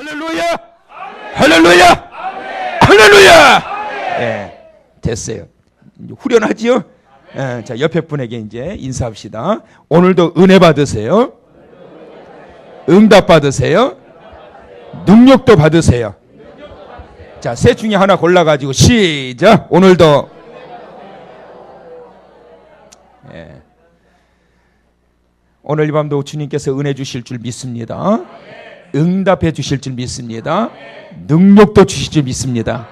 할렐루야! 할렐루야! 할렐루야! 예, 됐어요. 후련하지요? 예, 자, 옆에 분에게 이제 인사합시다. 오늘도 은혜 받으세요. 응답 받으세요. 능력도 받으세요. 자, 셋 중에 하나 골라가지고 시작. 오늘도. 예. 오늘 이 밤도 주님께서 은혜 주실 줄 믿습니다. 응답해 주실 줄 믿습니다. 능력도 주실 줄 믿습니다.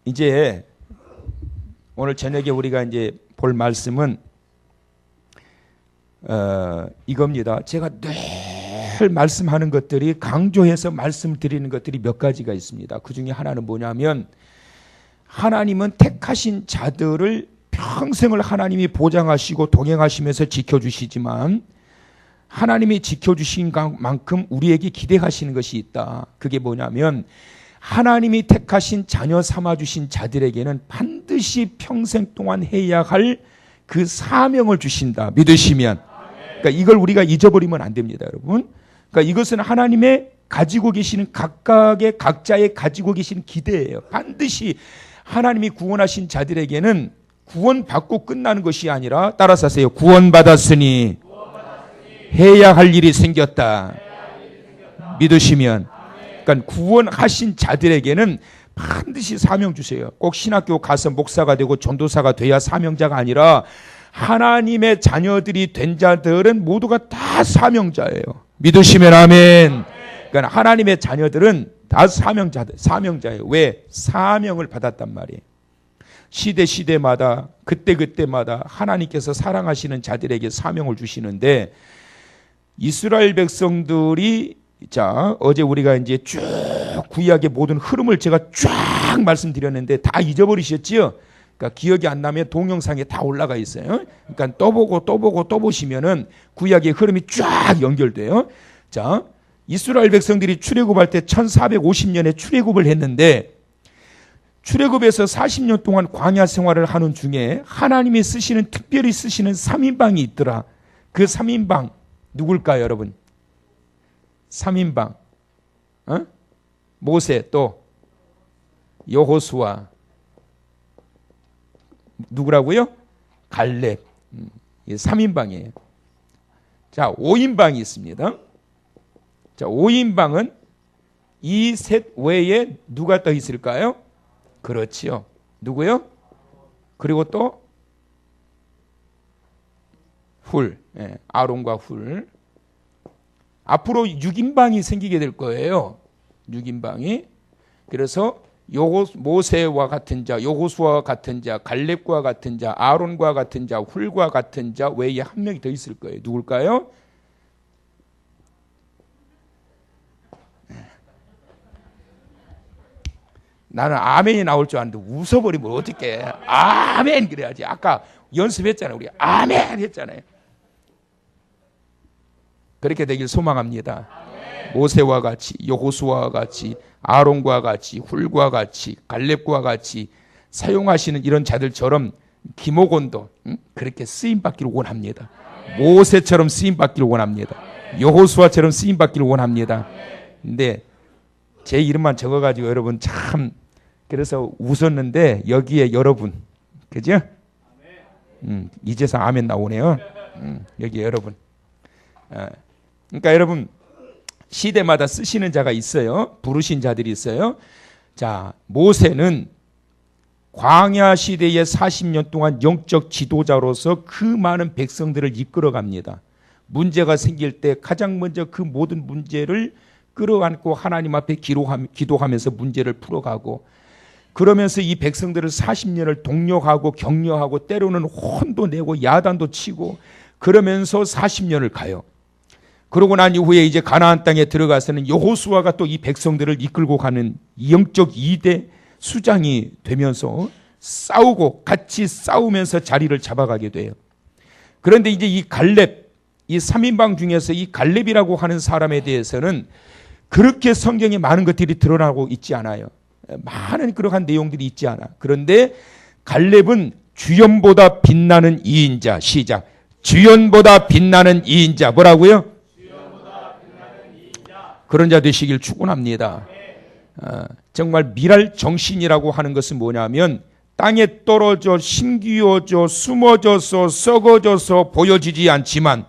이제 오늘 저녁에 우리가 이제 볼 말씀은 이겁니다. 제가 늘 말씀하는 것들이, 강조해서 말씀드리는 것들이 몇 가지가 있습니다. 그 중에 하나는 뭐냐면, 하나님은 택하신 자들을 평생을 하나님이 보장하시고 동행하시면서 지켜주시지만, 하나님이 지켜주신 만큼 우리에게 기대하시는 것이 있다. 그게 뭐냐면, 하나님이 택하신 자녀 삼아주신 자들에게는 반드시 평생 동안 해야 할 그 사명을 주신다. 믿으시면. 그러니까 이걸 우리가 잊어버리면 안 됩니다, 여러분. 그러니까 이것은 하나님의 가지고 계시는 각자의 가지고 계신 기대예요. 반드시 하나님이 구원하신 자들에게는 구원받고 끝나는 것이 아니라, 따라서 하세요. 구원받았으니 해야 할 일이 생겼다. 믿으시면. 그러니까 구원하신 자들에게는 반드시 사명 주세요. 꼭 신학교 가서 목사가 되고 전도사가 돼야 사명자가 아니라, 하나님의 자녀들이 된 자들은 모두가 다 사명자예요. 믿으시면 아멘. 그러니까 하나님의 자녀들은 다 사명자예요. 왜? 사명을 받았단 말이에요. 시대마다 그때마다 하나님께서 사랑하시는 자들에게 사명을 주시는데, 이스라엘 백성들이, 자, 어제 우리가 이제 쭉 구약의 모든 흐름을 제가 쫙 말씀드렸는데 다 잊어버리셨지요? 그러니까 기억이 안 나면 동영상에 다 올라가 있어요. 그러니까 또 보고 보시면은 구약의 흐름이 쫙 연결돼요. 자, 이스라엘 백성들이 출애굽할 때 1450년에 출애굽을 했는데, 출애굽에서 40년 동안 광야 생활을 하는 중에 하나님이 특별히 쓰시는 3인방이 있더라. 그 3인방 누굴까요, 여러분? 3인방. 모세, 또 여호수아, 누구라고요? 갈렙. 3인방이에요. 자, 5인방이 있습니다. 자, 5인방은 이 셋 외에 누가 더 있을까요? 그렇지요. 누구요? 그리고 또 훌, 아론과 훌. 앞으로 6인방이 생기게 될 거예요. 6인방이. 그래서 모세와 같은 자, 여호수아와 같은 자, 갈렙과 같은 자, 아론과 같은 자, 훌과 같은 자 외에 한 명이 더 있을 거예요. 누굴까요? 나는 아멘이 나올 줄 알았는데 웃어버리면 어떡해. 아멘 그래야지. 아까 연습했잖아요. 우리 아멘 했잖아요. 그렇게 되길 소망합니다. 모세와 같이, 여호수아와 같이, 아론과 같이, 훌과 같이, 갈렙과 같이 사용하시는 이런 자들처럼 기목원도 그렇게 쓰임받기를 원합니다. 모세처럼 쓰임받기를 원합니다. 여호수아처럼 쓰임받기를 원합니다. 근데 제 이름만 적어가지고 여러분 참 그래서 웃었는데, 여기에 여러분, 그죠? 이제서 아멘 나오네요. 여기에 여러분. 그러니까 여러분, 시대마다 쓰시는 자가 있어요. 부르신 자들이 있어요. 자, 모세는 광야 시대의 40년 동안 영적 지도자로서 그 많은 백성들을 이끌어갑니다. 문제가 생길 때 가장 먼저 그 모든 문제를 끌어안고 하나님 앞에 기도하면서 문제를 풀어가고, 그러면서 이 백성들을 40년을 동력하고 격려하고 때로는 혼도 내고 야단도 치고 그러면서 40년을 가요. 그러고 난 이후에 이제 가나안 땅에 들어가서는 여호수아가 또 이 백성들을 이끌고 가는 영적 2대 수장이 되면서 싸우고 같이 싸우면서 자리를 잡아가게 돼요. 그런데 이제 이 갈렙, 이 3인방 중에서 이 갈렙이라고 하는 사람에 대해서는 그렇게 성경에 많은 것들이 드러나고 있지 않아요. 많은 그러한 내용들이 있지 않아. 그런데 갈렙은 주연보다 빛나는 이인자. 시작. 주연보다 빛나는 이인자. 뭐라고요? 그런 자 되시길 축원합니다. 정말 미랄 정신이라고 하는 것은 뭐냐면 땅에 떨어져 심기어져 숨어져서 썩어져서 보여지지 않지만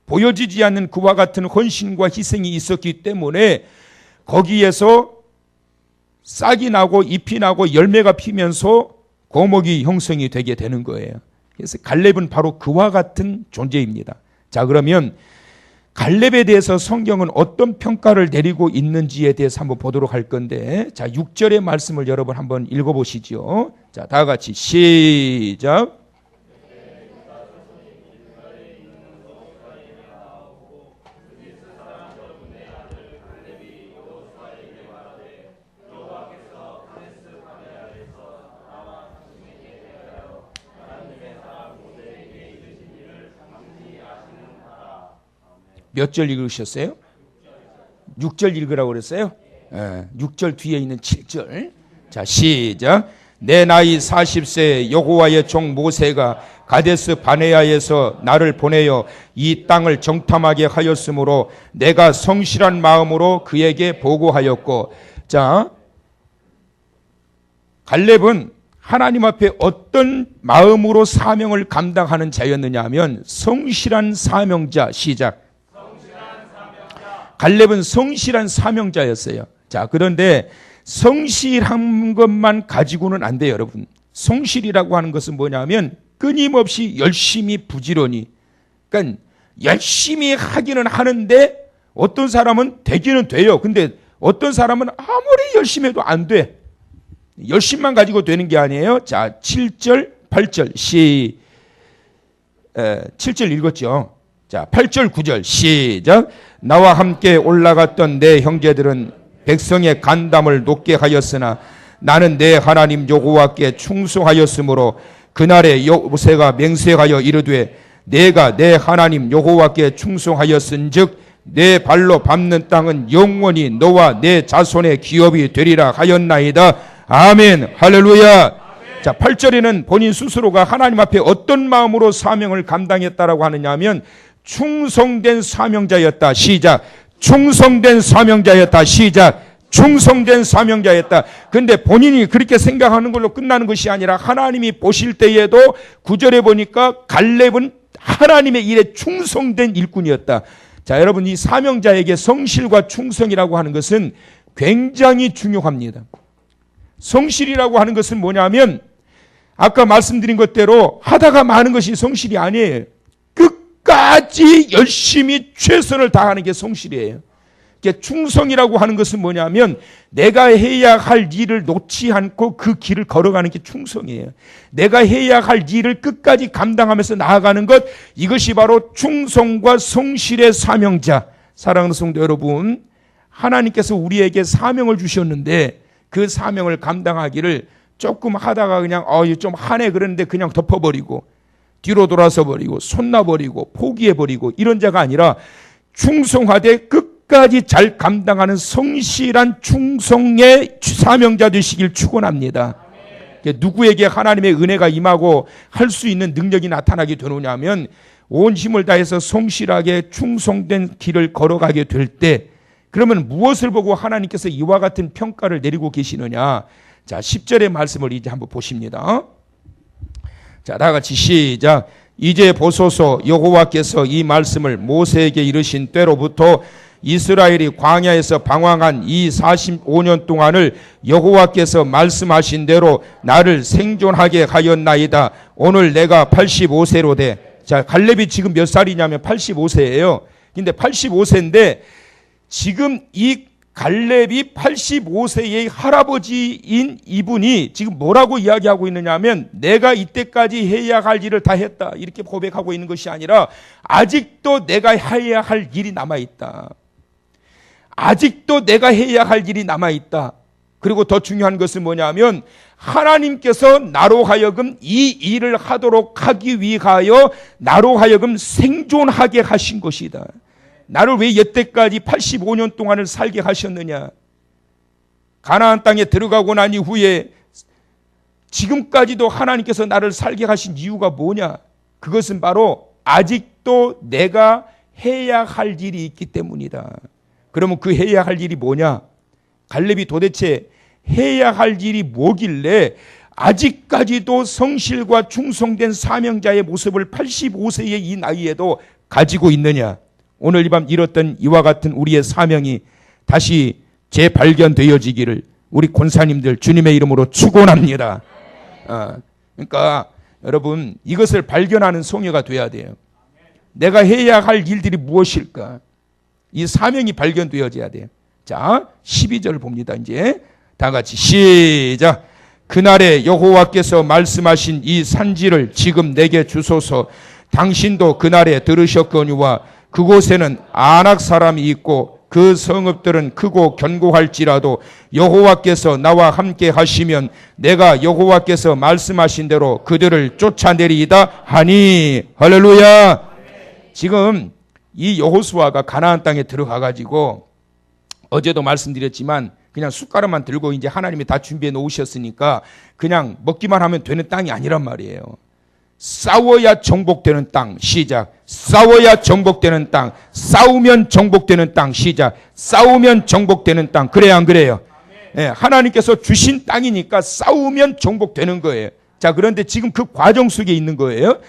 보여지지 않는 그와 같은 헌신과 희생이 있었기 때문에 거기에서 싹이 나고 잎이 나고 열매가 피면서 거목이 형성이 되게 되는 거예요. 그래서 갈렙은 바로 그와 같은 존재입니다. 자, 그러면 갈렙에 대해서 성경은 어떤 평가를 내리고 있는지에 대해서 한번 보도록 할 건데, 자, 6절의 말씀을 여러분 한번 읽어보시죠. 자, 다 같이 시작. 몇 절 읽으셨어요? 6절 읽으라고 그랬어요? 6절 뒤에 있는 7절. 자, 시작. 내 나이 40세 여호와의 종 모세가 가데스 바네아에서 나를 보내어 이 땅을 정탐하게 하였으므로 내가 성실한 마음으로 그에게 보고하였고. 자, 갈렙은 하나님 앞에 어떤 마음으로 사명을 감당하는 자였느냐 하면 성실한 사명자. 시작. 갈렙은 성실한 사명자였어요. 자, 그런데 성실한 것만 가지고는 안 돼요, 여러분. 성실이라고 하는 것은 뭐냐면 끊임없이 열심히 부지런히, 그러니까 열심히 하기는 하는데 어떤 사람은 되기는 돼요. 근데 어떤 사람은 아무리 열심히 해도 안 돼. 열심만 가지고 되는 게 아니에요. 자, 7절, 8절 7절 읽었죠. 자, 8절, 9절 시작. 나와 함께 올라갔던 내 형제들은 백성의 간담을 높게 하였으나 나는 내 하나님 여호와께 충성하였으므로 그날에 모세가 맹세하여 이르되 내가 내 하나님 여호와께 충성하였은즉 내 발로 밟는 땅은 영원히 너와 내 자손의 기업이 되리라 하였나이다. 아멘. 할렐루야. 자, 8절에는 본인 스스로가 하나님 앞에 어떤 마음으로 사명을 감당했다라고 하느냐 하면 충성된 사명자였다. 시작. 충성된 사명자였다. 시작. 충성된 사명자였다. 근데 본인이 그렇게 생각하는 걸로 끝나는 것이 아니라 하나님이 보실 때에도 9절에 보니까 갈렙은 하나님의 일에 충성된 일꾼이었다. 자, 여러분, 이 사명자에게 성실과 충성이라고 하는 것은 굉장히 중요합니다. 성실이라고 하는 것은 뭐냐면 아까 말씀드린 것대로 하다가 마는 것이 성실이 아니에요. 끝까지 열심히 최선을 다하는 게 성실이에요. 충성이라고 하는 것은 뭐냐면 내가 해야 할 일을 놓지 않고 그 길을 걸어가는 게 충성이에요. 내가 해야 할 일을 끝까지 감당하면서 나아가는 것, 이것이 바로 충성과 성실의 사명자. 사랑하는 성도 여러분, 하나님께서 우리에게 사명을 주셨는데 그 사명을 감당하기를 조금 하다가 그냥 좀 하네 그러는데 그냥 덮어버리고 뒤로 돌아서 버리고 손놔버리고 포기해버리고 이런 자가 아니라 충성하되 끝까지 잘 감당하는 성실한 충성의 사명자 되시길 축원합니다. 누구에게 하나님의 은혜가 임하고 할 수 있는 능력이 나타나게 되느냐면 온 힘을 다해서 성실하게 충성된 길을 걸어가게 될 때, 그러면 무엇을 보고 하나님께서 이와 같은 평가를 내리고 계시느냐. 자, 10절의 말씀을 이제 한번 보십니다. 자, 다 같이 시작. 이제 보소서, 여호와께서 이 말씀을 모세에게 이르신 때로부터 이스라엘이 광야에서 방황한 이 45년 동안을 여호와께서 말씀하신 대로 나를 생존하게 하였나이다. 오늘 내가 85세로 돼. 자, 갈렙이 지금 몇 살이냐면 85세예요. 근데 85세인데 지금 이 갈렙이 85세의 할아버지인 이분이 지금 뭐라고 이야기하고 있느냐 하면 내가 이때까지 해야 할 일을 다 했다 이렇게 고백하고 있는 것이 아니라 아직도 내가 해야 할 일이 남아있다. 아직도 내가 해야 할 일이 남아있다. 그리고 더 중요한 것은 뭐냐면 하나님께서 나로 하여금 이 일을 하도록 하기 위하여 나로 하여금 생존하게 하신 것이다. 나를 왜 여태까지 85년 동안을 살게 하셨느냐. 가나안 땅에 들어가고 난 이후에 지금까지도 하나님께서 나를 살게 하신 이유가 뭐냐. 그것은 바로 아직도 내가 해야 할 일이 있기 때문이다. 그러면 그 해야 할 일이 뭐냐? 갈렙이 도대체 해야 할 일이 뭐길래 아직까지도 성실과 충성된 사명자의 모습을 85세의 이 나이에도 가지고 있느냐? 오늘 이 밤 잃었던 이와 같은 우리의 사명이 다시 재발견되어지기를 우리 권사님들 주님의 이름으로 축원합니다. 그러니까 여러분 이것을 발견하는 성회가 돼야 돼요. 내가 해야 할 일들이 무엇일까? 이 사명이 발견되어져야 돼요. 자, 12절 봅니다. 이제 다 같이 시작. 그날에 여호와께서 말씀하신 이 산지를 지금 내게 주소서. 당신도 그날에 들으셨거니와 그곳에는 아낙 사람이 있고 그 성읍들은 크고 견고할지라도 여호와께서 나와 함께 하시면 내가 여호와께서 말씀하신 대로 그들을 쫓아내리이다 하니. 할렐루야. 지금 이 여호수아가 가나안 땅에 들어가 가지고 어제도 말씀드렸지만 그냥 숟가락만 들고 이제 하나님이 다 준비해 놓으셨으니까 그냥 먹기만 하면 되는 땅이 아니란 말이에요. 싸워야 정복되는 땅. 시작. 싸워야 정복되는 땅. 싸우면 정복되는 땅. 시작. 싸우면 정복되는 땅. 그래야 안 그래요? 네, 하나님께서 주신 땅이니까 싸우면 정복되는 거예요. 자, 그런데 지금 그 과정 속에 있는 거예요.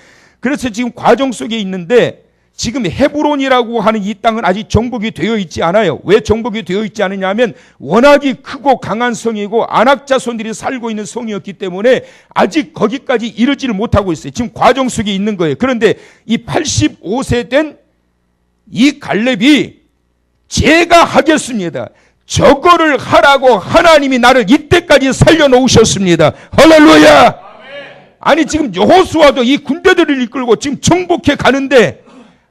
그래서 지금 과정 속에 있는데 지금 헤브론이라고 하는 이 땅은 아직 정복이 되어 있지 않아요. 왜 정복이 되어 있지 않느냐 하면 워낙이 크고 강한 성이고 아낙 자손들이 살고 있는 성이었기 때문에 아직 거기까지 이르지를 못하고 있어요. 지금 과정 속에 있는 거예요. 그런데 이 85세 된 이 갈렙이 제가 하겠습니다. 저거를 하라고 하나님이 나를 이때까지 살려놓으셨습니다. 할렐루야. 아니 지금 여호수아도 이 군대들을 이끌고 지금 정복해 가는데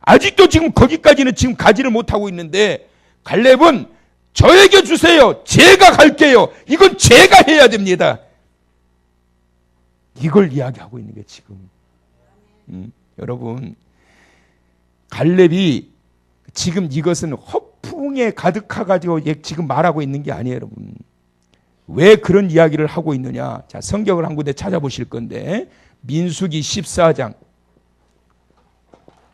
아직도 지금 거기까지는 지금 가지를 못하고 있는데 갈렙은 저에게 주세요. 제가 갈게요. 이건 제가 해야 됩니다. 이걸 이야기하고 있는 게 지금. 여러분 갈렙이 지금 이것은 허풍에 가득해가지고 지금 말하고 있는 게 아니에요. 여러분. 왜 그런 이야기를 하고 있느냐. 자, 성경을 한 군데 찾아보실 건데 민수기 14장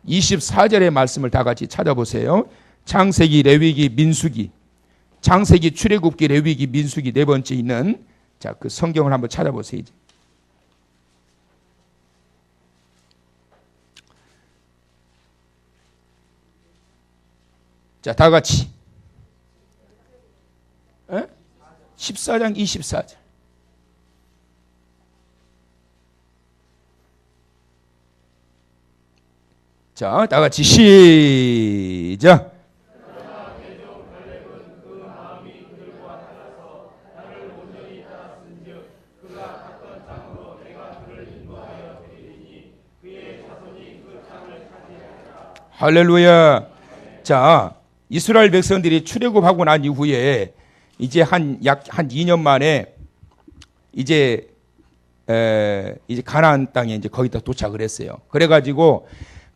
24절의 말씀을 다 같이 찾아보세요. 창세기, 레위기, 민수기, 창세기, 출애굽기, 레위기, 민수기 네 번째 있는 자, 그 성경을 한번 찾아보세요. 이제. 자, 다 같이 14장 24절. 자, 다 같이 시작. 할렐루야. 자, 이스라엘 백성들이 출애굽하고 난 이후에 이제 약 2년 만에 이제 가나안 땅에 이제 거기다 도착을 했어요. 그래가지고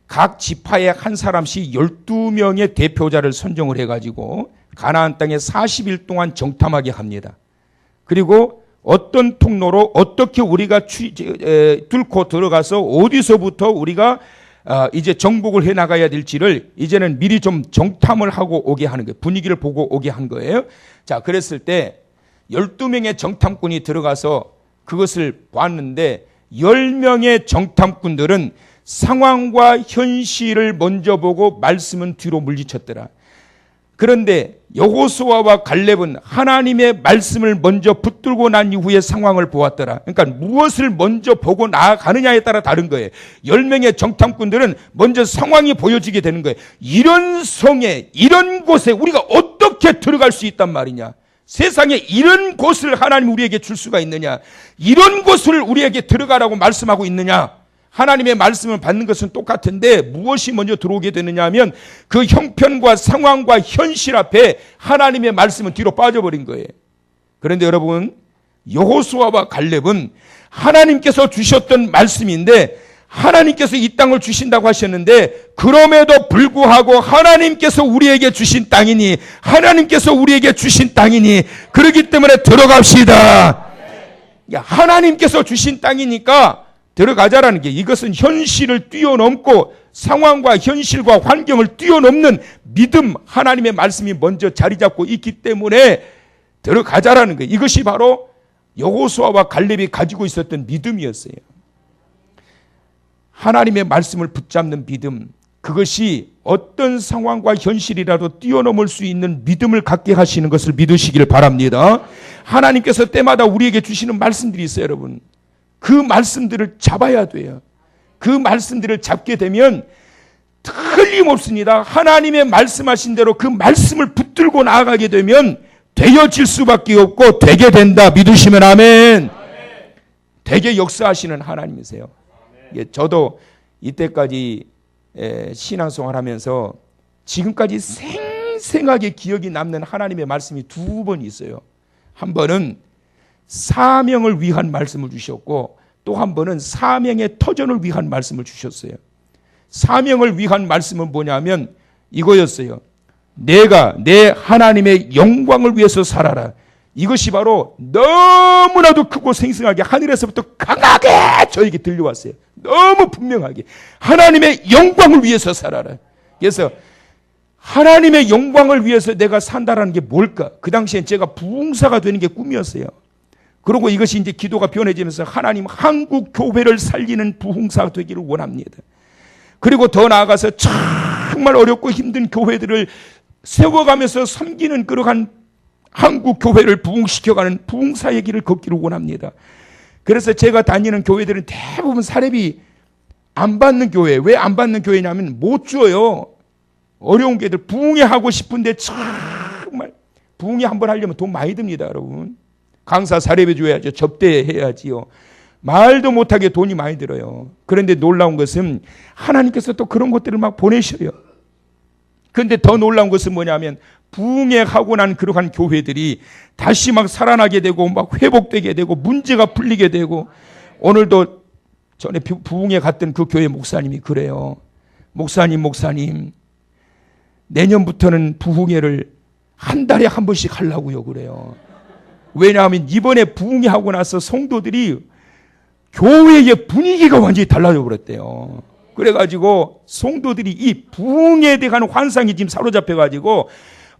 각 지파에 한 사람씩 12명의 대표자를 선정을 해가지고 가나안 땅에 40일 동안 정탐하게 합니다. 그리고 어떤 통로로 어떻게 우리가 뚫고 들어가서 어디서부터 우리가 이제 정복을 해 나가야 될지를 이제는 미리 좀 정탐을 하고 오게 하는 거예요. 분위기를 보고 오게 한 거예요. 자, 그랬을 때 12명의 정탐꾼이 들어가서 그것을 봤는데 10명의 정탐꾼들은 상황과 현실을 먼저 보고 말씀은 뒤로 물리쳤더라. 그런데 여호수아와 갈렙은 하나님의 말씀을 먼저 붙들고 난 이후에 상황을 보았더라. 그러니까 무엇을 먼저 보고 나아가느냐에 따라 다른 거예요. 10명의 정탐꾼들은 먼저 상황이 보여지게 되는 거예요. 이런 성에, 이런 곳에 우리가 어떻게 들어갈 수 있단 말이냐. 세상에 이런 곳을 하나님 우리에게 줄 수가 있느냐. 이런 곳을 우리에게 들어가라고 말씀하고 있느냐. 하나님의 말씀을 받는 것은 똑같은데 무엇이 먼저 들어오게 되느냐 하면 그 형편과 상황과 현실 앞에 하나님의 말씀은 뒤로 빠져버린 거예요. 그런데 여러분 여호수아와 갈렙은 하나님께서 주셨던 말씀인데 하나님께서 이 땅을 주신다고 하셨는데 그럼에도 불구하고 하나님께서 우리에게 주신 땅이니 하나님께서 우리에게 주신 땅이니 그렇기 때문에 들어갑시다. 하나님께서 주신 땅이니까 들어가자라는 게 이것은 현실을 뛰어넘고 상황과 현실과 환경을 뛰어넘는 믿음, 하나님의 말씀이 먼저 자리 잡고 있기 때문에 들어가자라는 거예요. 이것이 바로 여호수아와 갈렙이 가지고 있었던 믿음이었어요. 하나님의 말씀을 붙잡는 믿음, 그것이 어떤 상황과 현실이라도 뛰어넘을 수 있는 믿음을 갖게 하시는 것을 믿으시길 바랍니다. 하나님께서 때마다 우리에게 주시는 말씀들이 있어요, 여러분. 그 말씀들을 잡아야 돼요. 그 말씀들을 잡게 되면 틀림없습니다. 하나님의 말씀하신 대로 그 말씀을 붙들고 나아가게 되면 되어질 수밖에 없고 되게 된다. 믿으시면 아멘. 되게 역사하시는 하나님이세요. 예, 저도 이때까지 신앙생활 하면서 지금까지 생생하게 기억이 남는 하나님의 말씀이 두 번 있어요. 한 번은 사명을 위한 말씀을 주셨고 또 한 번은 사명의 터전을 위한 말씀을 주셨어요. 사명을 위한 말씀은 뭐냐면 이거였어요. 내가 내 하나님의 영광을 위해서 살아라. 이것이 바로 너무나도 크고 생생하게 하늘에서부터 강하게 저에게 들려왔어요. 너무 분명하게 하나님의 영광을 위해서 살아라. 그래서 하나님의 영광을 위해서 내가 산다라는 게 뭘까? 그 당시엔 제가 부흥사가 되는 게 꿈이었어요. 그리고 이것이 이제 기도가 변해지면서 하나님 한국 교회를 살리는 부흥사가 되기를 원합니다. 그리고 더 나아가서 정말 어렵고 힘든 교회들을 세워가면서 섬기는 그러한 한국 교회를 부흥시켜가는 부흥사의 길을 걷기를 원합니다. 그래서 제가 다니는 교회들은 대부분 사례비 안 받는 교회. 왜 안 받는 교회냐면 못 줘요. 어려운 교회들 부흥회 하고 싶은데 정말 부흥회 한번 하려면 돈 많이 듭니다, 여러분. 강사 사례비 줘야죠. 접대해야지요. 말도 못하게 돈이 많이 들어요. 그런데 놀라운 것은 하나님께서 또 그런 것들을 막 보내셔요. 그런데 더 놀라운 것은 뭐냐면 부흥회 하고 난 그러한 교회들이 다시 막 살아나게 되고 막 회복되게 되고 문제가 풀리게 되고, 오늘도 전에 부흥회 갔던 그 교회 목사님이 그래요. 목사님 내년부터는 부흥회를 한 달에 한 번씩 하려고요 그래요. 왜냐하면 이번에 부흥회 하고 나서 성도들이 교회의 분위기가 완전히 달라져 버렸대요. 그래가지고 성도들이 이 부흥에 대한 환상이 지금 사로잡혀가지고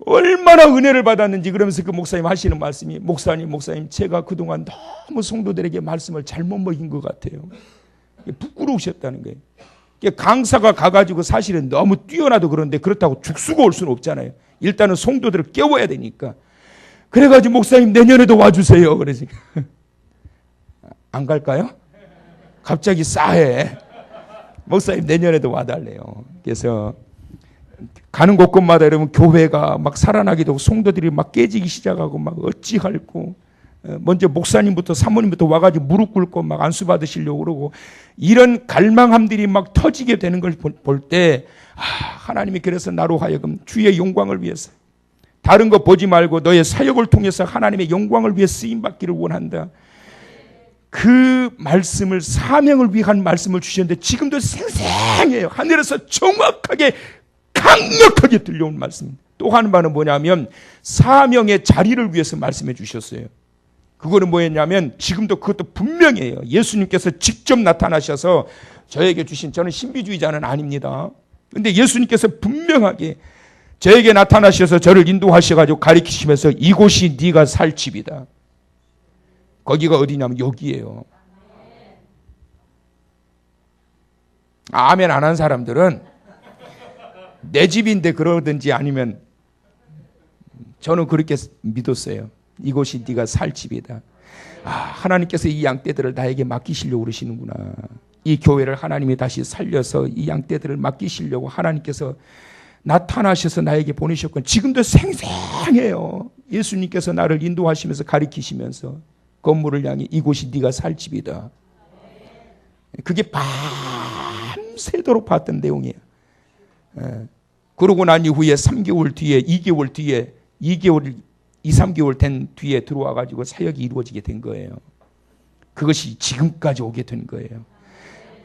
얼마나 은혜를 받았는지, 그러면서 그 목사님 하시는 말씀이 목사님 제가 그동안 너무 성도들에게 말씀을 잘못 먹인 것 같아요. 부끄러우셨다는 거예요. 강사가 가가지고 사실은 너무 뛰어나도 그런데 그렇다고 죽수고 올 수는 없잖아요. 일단은 성도들을 깨워야 되니까. 그래가지고 목사님 내년에도 와주세요. 그래서 안 갈까요? 갑자기 싸해. 목사님 내년에도 와달래요. 그래서 가는 곳곳마다 여러분 교회가 막 살아나게 되고 성도들이 막 깨지기 시작하고 막 어찌할고, 먼저 목사님부터 사모님부터 와가지고 무릎 꿇고 막 안수 받으시려고 그러고, 이런 갈망함들이 막 터지게 되는 걸 볼 때 하나님이 그래서 나로 하여금 주의 영광을 위해서 다른 거 보지 말고 너의 사역을 통해서 하나님의 영광을 위해 쓰임받기를 원한다. 그 말씀을, 사명을 위한 말씀을 주셨는데 지금도 생생해요. 하늘에서 정확하게 강력하게 들려온 말씀. 또 한 바는 뭐냐면 사명의 자리를 위해서 말씀해 주셨어요. 그거는 뭐였냐면 지금도 그것도 분명해요. 예수님께서 직접 나타나셔서 저에게 주신, 저는 신비주의자는 아닙니다. 근데 예수님께서 분명하게 저에게 나타나셔서 저를 인도하셔가지고 가리키시면서 이곳이 네가 살 집이다. 거기가 어디냐면 여기예요. 아멘 안 한 사람들은 내 집인데 그러든지 아니면, 저는 그렇게 믿었어요. 이곳이 네가 살 집이다. 하나님께서 이 양떼들을 나에게 맡기시려고 그러시는구나. 이 교회를 하나님이 다시 살려서 이 양떼들을 맡기시려고 하나님께서 나타나셔서 나에게 보내셨건 지금도 생생해요. 예수님께서 나를 인도하시면서 가리키시면서 건물을 향해 이곳이 네가 살 집이다. 그게 밤새도록 봤던 내용이에요. 그러고 난 이후에 3개월 뒤에 2개월 뒤에 2개월 2, 3개월 된 뒤에 들어와 가지고 사역이 이루어지게 된 거예요. 그것이 지금까지 오게 된 거예요.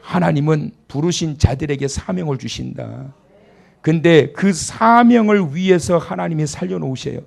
하나님은 부르신 자들에게 사명을 주신다. 근데 그 사명을 위해서 하나님이 살려놓으셔요.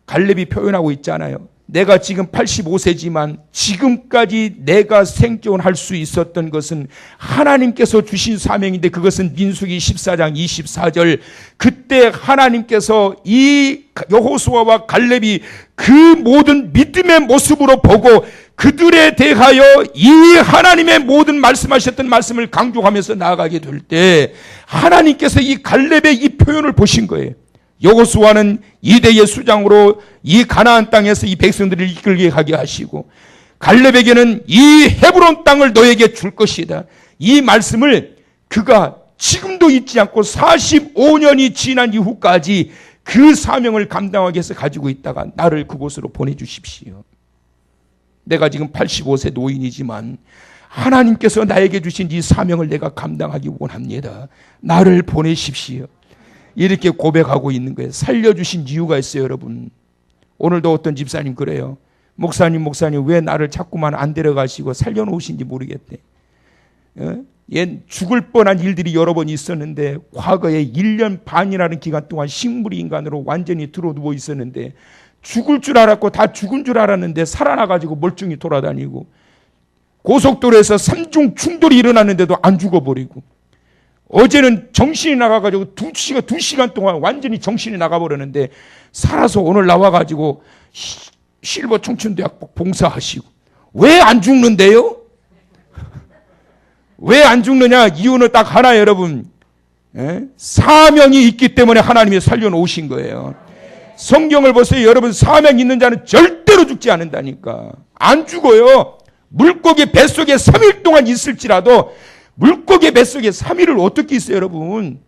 갈렙이 표현하고 있잖아요. 내가 지금 85세지만 지금까지 내가 생존할 수 있었던 것은 하나님께서 주신 사명인데, 그것은 민수기 14장 24절, 그때 하나님께서 이 여호수아와 갈렙이 그 모든 믿음의 모습으로 보고 그들에 대하여 이 하나님의 모든 말씀하셨던 말씀을 강조하면서 나아가게 될 때 하나님께서 이 갈렙의 이 표현을 보신 거예요. 여호수아는 이대의 수장으로 이 가나안 땅에서 이 백성들을 이끌게 하게 하시고, 갈렙에게는 이 헤브론 땅을 너에게 줄 것이다. 이 말씀을 그가 지금도 잊지 않고 45년이 지난 이후까지 그 사명을 감당하기 위해서 가지고 있다가 나를 그곳으로 보내주십시오. 내가 지금 85세 노인이지만 하나님께서 나에게 주신 이 사명을 내가 감당하기 원합니다. 나를 보내십시오. 이렇게 고백하고 있는 거예요. 살려주신 이유가 있어요, 여러분. 오늘도 어떤 집사님 그래요. 목사님 왜 나를 자꾸만 안 데려가시고 살려놓으신지 모르겠대. 얘 죽을 뻔한 일들이 여러 번 있었는데, 과거에 1년 반이라는 기간 동안 식물이 인간으로 완전히 들어누워 있었는데, 죽을 줄 알았고 다 죽은 줄 알았는데 살아나가지고 멀쩡히 돌아다니고, 고속도로에서 3중 충돌이 일어났는데도 안 죽어버리고, 어제는 정신이 나가가지고 2시간 동안 완전히 정신이 나가버렸는데 살아서 오늘 나와가지고 실버 청춘대학 봉사하시고. 왜 안 죽는데요? 왜 안 죽느냐? 이유는 딱 하나예요, 여러분. 사명이 있기 때문에 하나님이 살려놓으신 거예요. 성경을 보세요. 여러분, 사명이 있는 자는 절대로 죽지 않는다니까. 안 죽어요. 물고기 뱃속에 3일 동안 있을지라도, 물고기 뱃속에 3일을 어떻게 있어요, 여러분?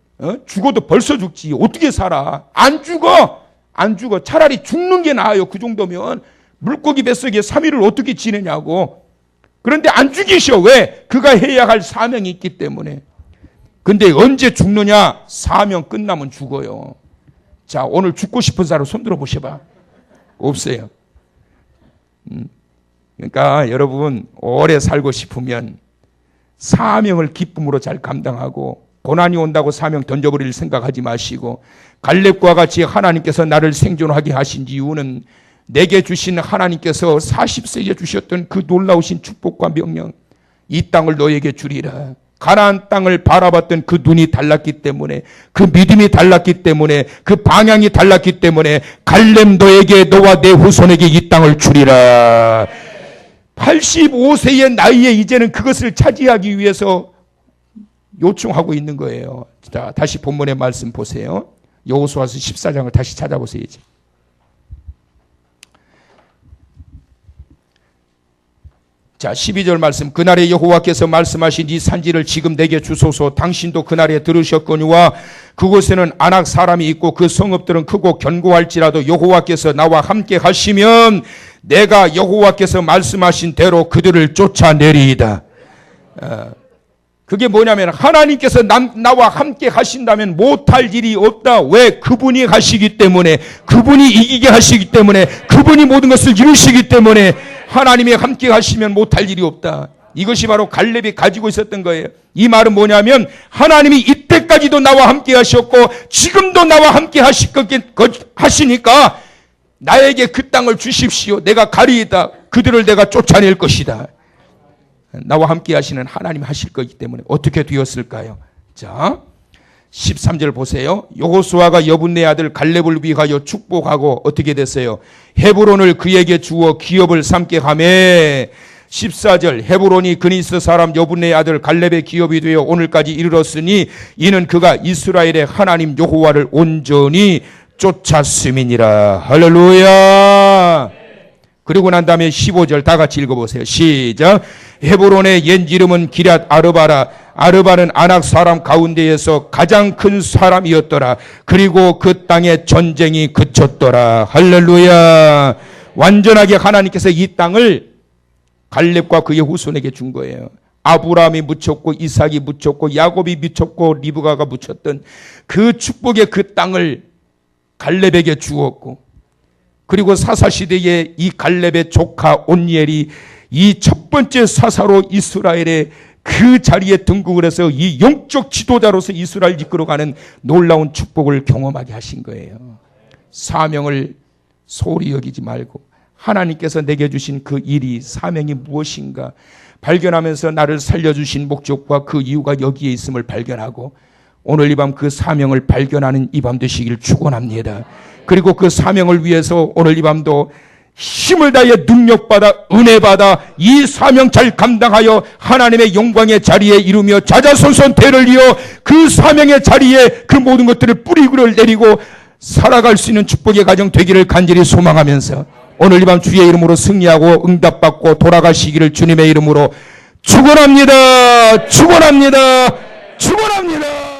죽어도 벌써 죽지. 어떻게 살아? 안 죽어. 안 죽어. 차라리 죽는 게 나아요. 그 정도면. 물고기 뱃속에 3일을 어떻게 지내냐고. 그런데 안 죽이셔. 왜? 그가 해야 할 사명이 있기 때문에. 근데 언제 죽느냐? 사명 끝나면 죽어요. 자, 오늘 죽고 싶은 사람 손들어 보셔봐. 없어요. 그러니까 여러분, 오래 살고 싶으면 사명을 기쁨으로 잘 감당하고, 고난이 온다고 사명 던져버릴 생각하지 마시고, 갈렙과 같이 하나님께서 나를 생존하게 하신 이유는 내게 주신 하나님께서 40세에 주셨던 그 놀라우신 축복과 명령, 이 땅을 너에게 주리라. 가나안 땅을 바라봤던 그 눈이 달랐기 때문에, 그 믿음이 달랐기 때문에, 그 방향이 달랐기 때문에 갈렙 너에게, 너와 내 후손에게 이 땅을 주리라. 85세의 나이에 이제는 그것을 차지하기 위해서 요청하고 있는 거예요. 자, 다시 본문의 말씀 보세요. 여호수아서 14장을 다시 찾아보세요. 이제. 자, 12절 말씀. 그날에 여호와께서 말씀하신 이 산지를 지금 내게 주소서. 당신도 그날에 들으셨거니와 그곳에는 아낙 사람이 있고 그 성읍들은 크고 견고할지라도 여호와께서 나와 함께 하시면 내가 여호와께서 말씀하신 대로 그들을 쫓아내리이다. 그게 뭐냐면, 하나님께서 나와 함께 하신다면 못할 일이 없다. 왜? 그분이 하시기 때문에, 그분이 이기게 하시기 때문에, 그분이 모든 것을 이루시기 때문에 하나님이 함께 하시면 못할 일이 없다. 이것이 바로 갈렙이 가지고 있었던 거예요. 이 말은 뭐냐면, 하나님이 이때까지도 나와 함께 하셨고 지금도 나와 함께 하시니까 나에게 그 땅을 주십시오. 내가 가리이다. 그들을 내가 쫓아낼 것이다. 나와 함께 하시는 하나님 하실 거기 때문에. 어떻게 되었을까요? 자, 13절 보세요. 여호수아가 여분네 아들 갈렙을 위하여 축복하고 어떻게 됐어요? 헤브론을 그에게 주어 기업을 삼게 하매. 14절, 헤브론이 그니스 사람 여분네 아들 갈렙의 기업이 되어 오늘까지 이르렀으니 이는 그가 이스라엘의 하나님 여호와를 온전히 쫓았음이니라. 할렐루야. 그리고 난 다음에 15절 다 같이 읽어보세요. 시작. 헤브론의 옛 이름은 기럇 아르바라. 아르바는 아낙 사람 가운데에서 가장 큰 사람이었더라. 그리고 그 땅에 전쟁이 그쳤더라. 할렐루야. 완전하게 하나님께서 이 땅을 갈렙과 그의 후손에게 준 거예요. 아브라함이 묻혔고 이삭이 묻혔고 야곱이 묻혔고 리브가가 묻혔던 그 축복의 그 땅을 갈렙에게 주었고, 그리고 사사시대에 이 갈렙의 조카 온니엘이 이 첫 번째 사사로 이스라엘의 그 자리에 등극을 해서 이 영적 지도자로서 이스라엘 이끌어가는 놀라운 축복을 경험하게 하신 거예요. 사명을 소홀히 여기지 말고 하나님께서 내게 주신 그 일이 사명이 무엇인가 발견하면서 나를 살려주신 목적과 그 이유가 여기에 있음을 발견하고 오늘 이 밤 그 사명을 발견하는 이 밤 되시길 축원합니다. 그리고 그 사명을 위해서 오늘 이 밤도 힘을 다해 능력받아 은혜받아 이 사명 잘 감당하여 하나님의 영광의 자리에 이루며 자자손손 대를 이어 그 사명의 자리에 그 모든 것들을 뿌리를 내리고 살아갈 수 있는 축복의 가정 되기를 간절히 소망하면서 오늘 이 밤 주의 이름으로 승리하고 응답받고 돌아가시기를 주님의 이름으로 축원합니다. 축원합니다. 축원합니다.